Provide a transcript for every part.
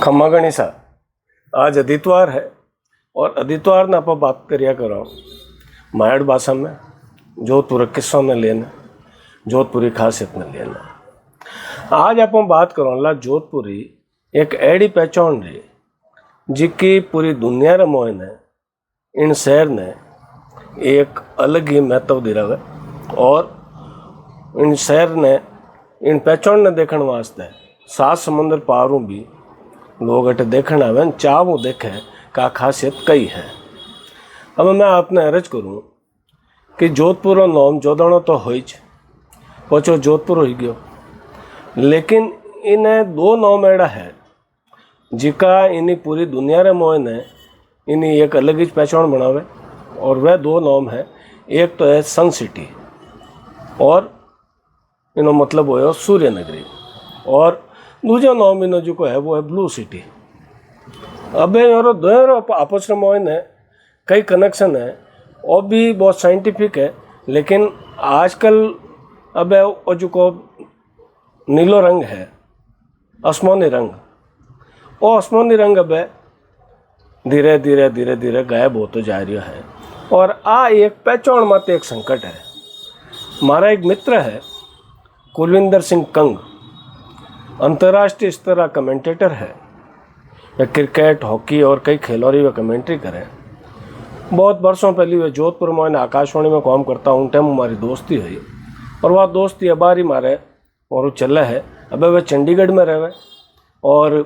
खम्मा गणिसा। आज आदित्यवार है और आदित्यवार ने आप बात करिया करो मायड़ भाषा में जोधपुर किस्सों ने लेना जोधपुरी खासियत में लेना। आज आप बात करो ला जोधपुरी एक ऐडी पहचान रही जिसकी पूरी दुनिया रे मोहन इन शहर ने एक अलग ही महत्व दिलावे और इन शहर ने इन पहचान ने देखने वास्ते 7 समुद्र पारों भी लोग अटे देखने आवे चाह वो देखे का खासियत कई है। अब मैं आपने अर्ज करूँ कि जोधपुर नाम जोदाणो तो हो पचो जोधपुर हो गयो, लेकिन इन्हें 2 नाम एड़ा है जिका इन्हीं पूरी दुनिया रे मोह ने इन्हीं एक अलग ही पहचान बनावे और वह 2 नाम है। एक तो है सन सिटी और इनो मतलब हो सूर्य नगरी और दूसरा नाम इनो जो है वो है ब्लू सिटी। अब यारो दोनों आपस में मोहन है कई कनेक्शन है और भी बहुत साइंटिफिक है, लेकिन आजकल अब वो जो को नीलो रंग है आसमानी रंग, वो आसमानी रंग अब धीरे धीरे धीरे धीरे गायब होते जा रहा है और आ एक पहचान माते एक संकट है। हमारा एक मित्र है कुलविंदर सिंह कंग, अंतर्राष्ट्रीय स्तर का कमेंटेटर है। वे क्रिकेट हॉकी और कई खेलों की वे कमेंट्री करें। बहुत वर्षों पहले वे जोधपुर में आकाशवाणी में काम करता हूँ टाइम हमारी दोस्ती हुई और वह दोस्ती अबारी मारे और वो चला है। अब वे चंडीगढ़ में रहे और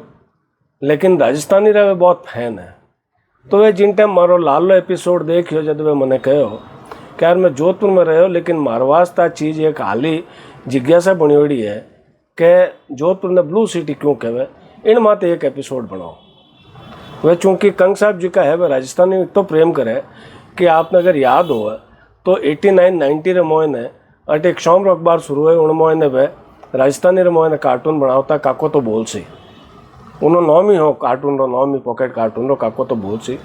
लेकिन राजस्थानी रहे बहुत फैन है। तो वे जिन टाइम मारो लालो एपिसोड देखियो जब वे मैंने कहो कि यार मैं जोधपुर में रहो लेकिन मारे वास्ता चीज़ एक हाली जिज्ञासा बनी हुई है कि जोधपुर ने ब्लू सिटी क्यों कहे, इन माते एक एपिसोड बनाओ। वह चूँकि कंग साहब जी का है वह राजस्थानी तो प्रेम करे कि आपने अगर याद हो तो 89-90 रे मोह ने अट एक शाम अखबार शुरू है उन मोह ने वह राजस्थानी रे मोह ने कार्टून बनावता काको तो बोल सी उनो नाम ही हो कार्टून रो नाम ही पॉकेट कार्टून रो काको तो बोल सी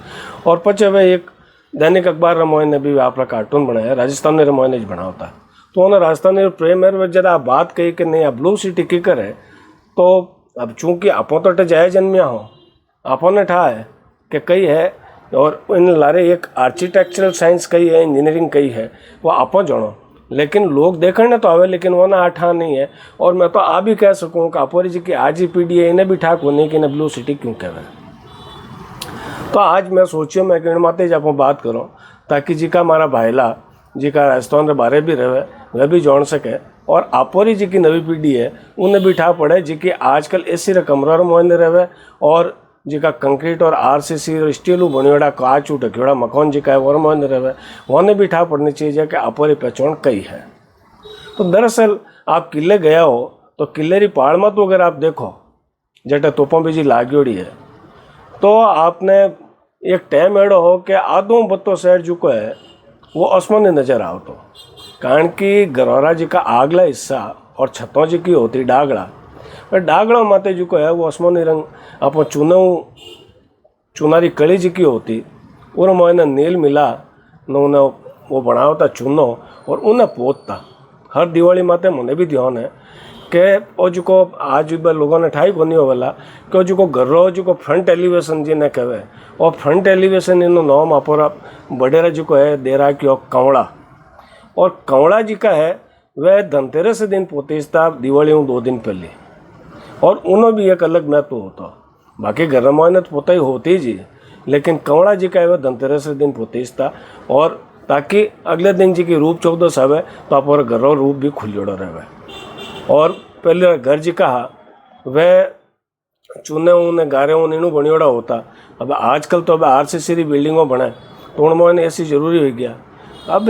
और पचे वह एक दैनिक अखबार रे मोह ने भी आप कार्टून बनाया राजस्थानी रे मोह ने बनावता। तो उन्हें राजस्थानी प्रेम है जरा आप बात कही कि नहीं ब्लू सिटी की करे तो अब चूँकि आपो तो जाए जन्मिया हो आपो ने ठा है कि कई है और इन लारे एक आर्किटेक्चरल साइंस कई है इंजीनियरिंग कई है वो आपो जानो, लेकिन लोग देखने तो आवे लेकिन वो ना आठा नहीं है। और मैं तो आ भी कह सकूँ कि आपोरी जी की आज ही पीढ़ी है इन्हें भी ठाक होने की इन्हें ब्लू सिटी क्यों कहे। तो आज मैं सोचियो मैं कि माते जी आप बात करूँ ताकि जी का हमारा भाईला जी का राजस्थान के बारे भी रहे वह भी जान सके और आपोरी जी की नवी पीढ़ी है उन्हें भी ठा पड़े जी की आजकल एसी रे कमरा मोहन रहे और जी का कंक्रीट और आरसीसी और स्टीलू बनियोड़ा काचू ढक्योड़ा मकान जी का है और मोहन रहे उन्हें भी ठा पड़नी चाहिए कि आपोरी पहचान कई है। तो दरअसल आप किले गया हो तो किले री पहाड़ में तो अगर आप देखो जटे तोपों बीजी लागोड़ी है तो आपने एक टाइम एड़ो हो कि आधो बत्तो शहर जो को है वो आसमानी नजर आओ तो कारण कि गरौरा जी का आगला हिस्सा और छतों जी की होती डागड़ा और डागड़ा माते जी को है वो आसमानी रंग आप चुनारी कड़ी जी की होती और मोहने नील मिला न उन्हें वो बनाओ था चूनो और उन्हें पोतता। हर दिवाली माते मुझे भी ध्यान है कि वो जो को आज भी लोगों ने ठाई कोनी वाला कि जो को गर्रो जो को फ्रंट एलिवेशन जी ने कहे और फ्रंट एलिवेशन इन नाम आपोरा बडेरा जी को है दे रहा कि कंवड़ा और कंवड़ा जी का है वह धनतेरस दिन पोतेजता दिवाली 2 दिन पहले और उन्होंने भी एक अलग महत्व होता। बाकी घर में तो पोता ही होती जी लेकिन कंवड़ा जी का है वह धनतेरस दिन पोतेजता और ताकि अगले दिन जी की रूप 14 आवे तो आप घर रूप भी खुलियोड़ो रहे। और पहले घर जी कहा वह चूने ऊने गारे ऊन इनू बनियोड़ा होता। अब आजकल तो अब आरसीसी री बिल्डिंगों बने तो उनमें ऐसी जरूरी हो गया। अब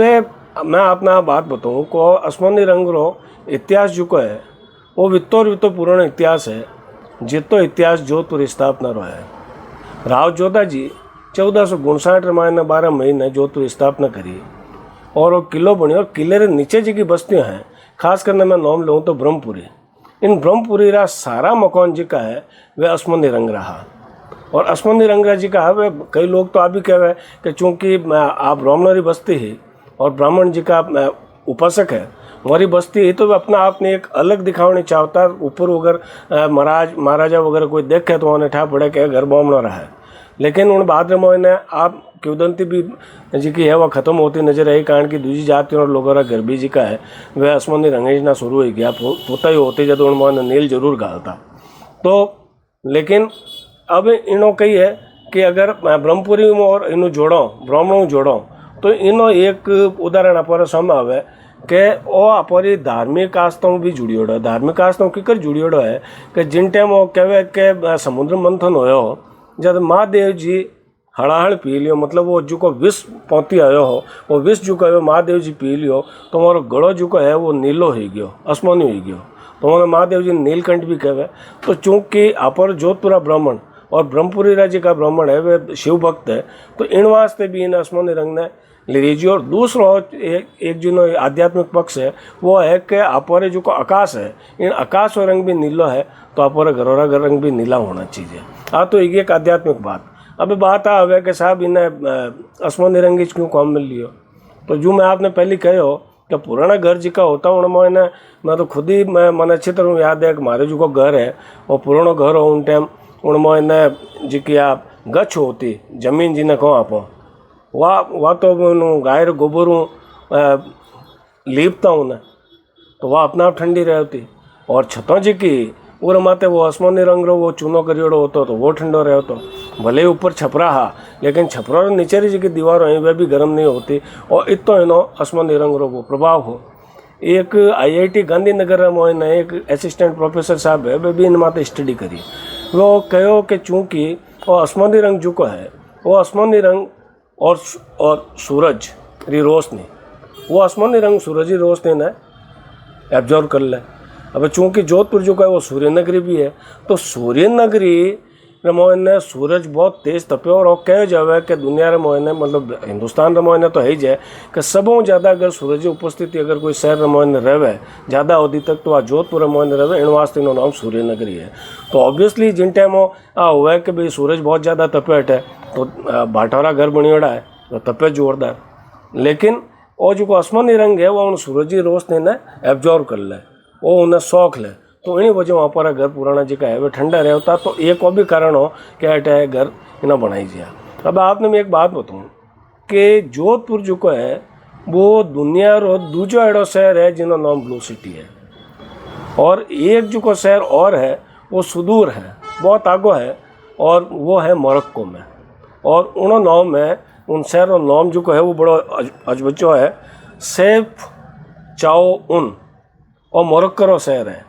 मैं अपना बात बताऊँ को आसमानी रंग रो इतिहास जो को है वो वित्तो पुराना इतिहास है जितो इतिहास जोधपुर स्थापना रो है। राव जोधा जी 1459 में 12 महीने जोधपुर स्थापना करी और वो किलो बनी और किले रे नीचे जी की बस्तियाँ हैं। खास करने मैं नाम लूँ तो ब्रह्मपुरी, इन ब्रह्मपुरी रा सारा मकान जी का है वह आसमानी रंग रहा और आसमानी रंग जी का है वह कई लोग तो आप भी कह रहे हैं कि चूँकि आप ब्राह्मणों की बस्ती ही और ब्राह्मण जी का उपासक है मारी बस्ती ही तो अपना आपने एक अलग दिखावनी चाहता। ऊपर अगर महाराजा वगैरह कोई देखे तो उन्हें ठा पड़े कि घर बॉम्ब न रहा है। लेकिन उन बाद में ने आप क्योदंती भी जी की है वह खत्म होती नजर आई, कारण की दूसरी जातियों और लोगों का घर भी जी का है वह आसमानी रंगेजना शुरू हो गया पोता ही होते जब उन्होंने नील जरूर गालता। तो लेकिन अब इनो कही है कि अगर ब्रह्मपुरी में और इन्हों जोड़ो ब्राह्मणों जोड़ो तो इनो एक उदाहरण अपर सामने आवे कि वो अपनी धार्मिक आस्थाओं भी जुड़ियोड़ो है। धार्मिक आस्थाओं की कर जुड़ियोड़ो है कि जिन टाइम वो कहे कि समुद्र मंथन होयो जब महादेव जी हड़ाहड़ पी लियो, मतलब वो जो को विष पहुँची आयो हो वो विष जो है महादेव जी पी लियो तो हमारो गड़ो जो है वो नीलो हो गयो, आसमानी हो गयो, तो उन्होंने महादेव जी नीलकंठ भी कहे। तो चूँकि अपर जोधपुरा ब्राह्मण और ब्रह्मपुरी राज्य का ब्राह्मण है वे शिव भक्त है, तो इन वास्ते भी इन आसमानी रंग ने ले लीजिए। और दूसरा एक जो आध्यात्मिक पक्ष है वो है कि अपर जो को आकाश है इन आकाश और रंग भी नीलो है तो अपर घरोरा घर रंग भी नीला होना चाहिए। हाँ, तो एक आध्यात्मिक बात। अब बात आवे कि साहब इन्हें आसमानी रंग क्यों काम मिल लियो, तो जो मैं आपने पहले कहो कि पुराना घर जी का होता उनमें इन्हें मैं तो खुद ही मन अच्छी तरह याद है कि हमारे जो को घर है वो पुराना घर हो उन टाइम उनमें इन्हें जी की आप गच्छ होती जमीन जिन्हें कहो आप वाह तो गाय गोबरों लीपता उन्हें तो वह अपना आप ठंडी रहती। और छतों जी की उर माते वो आसमानी रंग रो वो चूनो करियोड़ो होतो तो वो ठंडो रहतो। भले ऊपर छपरा हा लेकिन छपरा रो नीचे जी की दीवार है वह भी गर्म नहीं होती और इतो इनो आसमानी रंग रो वो प्रभाव हो। एक IIT गांधीनगर में ने एक असिस्टेंट प्रोफेसर साहब है वे भी इन माते स्टडी करी। वो कहो कि चूँकि वो आसमानी रंग जो को है वो आसमानी रंग और सूरज री रोशनी वो आसमानी रंग सूरज की रोशनी ने एब्जॉर्व कर ले। अब चूँकि जोधपुर जो का है वो सूर्य नगरी भी है तो सूर्य नगरी मोहने सूरज बहुत तेज तपे और कह जावे कि दुनिया रे मोहने मतलब हिंदुस्तान रे मोहने तो है ही जाए कि सबों ज़्यादा अगर सूरज की उपस्थिति अगर कोई शहर रे मोहने रहे ज़्यादा अवधि तक तो आ जोधपुर मोहने रहे इन वास्ते इनो नाम सूर्य नगरी है। तो ऑब्वियसली जिन टाइम हुआ है कि भाई सूरज बहुत ज़्यादा तपे हटे तो भाटौरा घर बनियोड़ा है तो तपे जोरदार, लेकिन वो जो आसमानी रंग है वो उन सूरज की रोशनी ने एब्जॉर्व कर ले वो उन्हें शौक ले तो इन्हीं वजह वहाँ पर घर पुराना जी का है वह ठंडा रहता। तो एक और भी कारण हो क्या है घर इन्हें बनाई जाए। अब आपने मैं एक बात बताऊँ कि जोधपुर जो है वो दुनिया रो दूसरा एडो शहर है जिनो नाम ब्लू सिटी है और एक जो को शहर और है वो सुदूर है बहुत आगो है और वो है मोरक्को में। और उन नाम में उन शहरों नाम जो है वो बड़ो अजबचो है सेफ चाओ उन और मोरक्को शहर है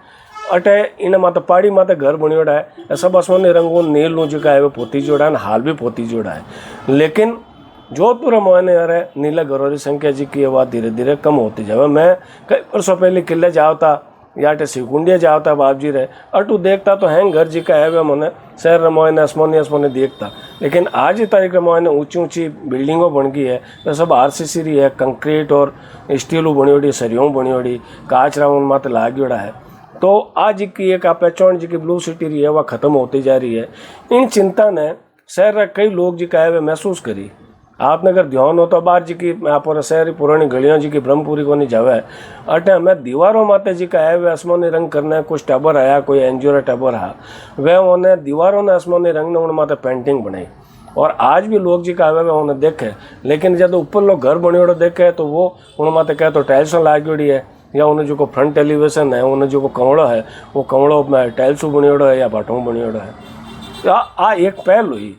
अटे इन माता पहाड़ी माता घर बनियोड़ा है सब आसमानी रंगों नील नो जो है वो पोती जोड़ा है हाल भी पोती जोड़ा है। लेकिन जोधपुर मोहने यार नीला घरों की संख्या जी की आवाज़ धीरे धीरे कम होती जाए। मैं कई वर्षों पहले किले जाता या शिवकुंडिया जाता बाप जी रहे अटू देखता तो हैंग घर जी का है वह मैंने शहर मोहने आसमानी देखता। लेकिन आज की तारीख में मोहने ऊंची ऊंची बिल्डिंगों बन गई है तो सब RCC रही है कंक्रीट और स्टीलों बनियोड़ी सरियों बनियोड़ी काच राउंड माते लागोड़ा है। तो आज की एक पहचान जी की ब्लू सिटी रही है वह खत्म होती जा रही है। इन चिंता ने शहर रे कई लोग जी का है वे महसूस करी। आपने अगर ध्यान हो तो बाहर जी की आप शहर पुरानी गलियों जी की ब्रह्मपुरी को नहीं जावे अटे हमें दीवारों माते जी का है वे आसमानी रंग करने कुछ टबर आया कोई एनजीओ टबर हा वह उन्हें दीवारों ने आसमानी रंग ने उन्हें माते पेंटिंग बनाई और आज भी लोग जी का है वे उन्हें देखे। लेकिन जब ऊपर लोग घर बनियोड़ो देखे तो वो उन्हें माते कहे तो टाइल्स लागोड़ी है या उन्हें जो फ्रंट एलिवेशन है उन्हें जो कमड़ो है वो कमड़ो में टाइल्सू बनियोड़ो है या भाटों बनियोड़ो है। आ एक पहल हुई।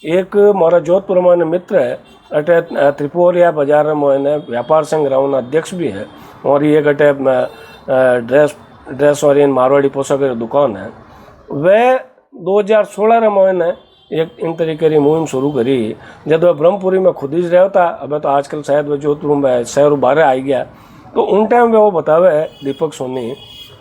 एक मारा जोधपुर में मित्र है अटे त्रिपुरिया बाजार में व्यापार संघ राउन अध्यक्ष भी है और ये एक अटे ड्रेस और इन मारवाड़ी पोशाक की दुकान है। वह 2016 में एक इन तरीके की मुहिम शुरू करी जब वह ब्रह्मपुरी में खुद ही रहता। अब तो आजकल शायद वह जोधपुर में शहर बाहर आ गया। तो उन टाइम वो बतावे दीपक सोनी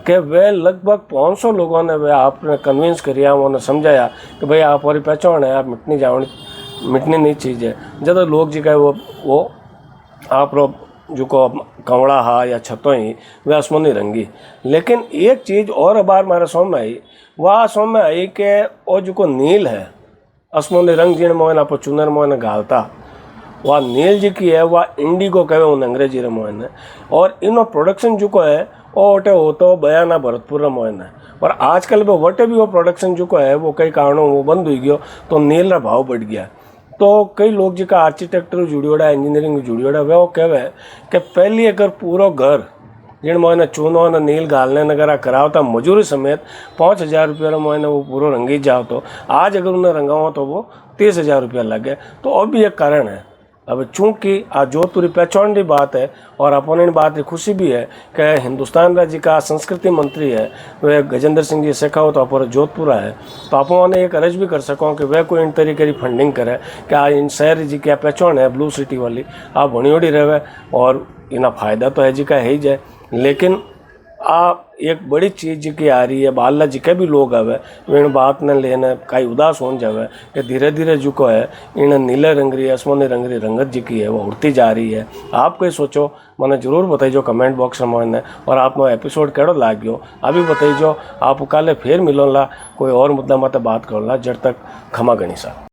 कि वे लगभग 500 लोगों ने वे आपने कन्विंस करिया उन्होंने समझाया कि भाई आप और पहचान है आप मिटनी नहीं चीज़ है। जब लोग जी का वो आप जो को कमड़ा हा या छतों ही वे आसमानी रंगी। लेकिन एक चीज़ और बार हमारे सामने आई वह सामने आई कि वो जो को नील है आसमानी रंग जिन मोहन आप चुनर मोहन घालता वह नील जी की है, वह इंडिगो कहे उन अंग्रेजी रमोइन है। और इनो प्रोडक्शन जो है वो वटे हो तो बयाना भरतपुर रमोइन है। पर आजकल वो वटे भी वो प्रोडक्शन जो है वो कई कारणों वो बंद हो गयो, तो नील रा भाव बढ़ गया। तो कई लोग जो आर्किटेक्टर जुड़ियोड़ा, इंजीनियरिंग जुड़ियोड़ा, वे वो कहवे कि पहली अगर पूरा घर जिन मोने चूनो ने नील गालने नगरा करावता मजूरी समेत 5,000 रुपया मोने वो पूरा रंगी जाओ, तो आज अगर उन्हें रंगाओ तो वो 30,000 रुपया लगे। तो अब भी एक कारण है। अब चूंकि आज जोधपुरी पहचान की बात है और अपने बात की खुशी भी है कि हिंदुस्तान राज्य का संस्कृति मंत्री है वह गजेंद्र सिंह जी शेखावत और जोधपुरा है। तो आप उन्हें एक अर्ज भी कर सको कि वह कोई इन तरीके की फंडिंग करे कि आ इन शहर जी क्या पहचान है ब्लू सिटी वाली आप बणियोड़ी रहे और इना फायदा तो है जी का है ही जाए। लेकिन आप एक बड़ी चीज़ जी की आ रही है बाला जी के भी लोग आवे इन बात ने लेने कई उदास हो जावे कि धीरे धीरे जो को है इन नीले रंगरी आसमानी रंगरी रंगत जी की है वो उड़ती जा रही है। आप कोई सोचो मैंने जरूर बताइजो कमेंट बॉक्स में और आपनो एपिसोड केड़ो लाग गयो अभी बताइजो। आप काले फिर मिलोला कोई और मुद्दा मत बात करोला। जब तक खमा गणिसा।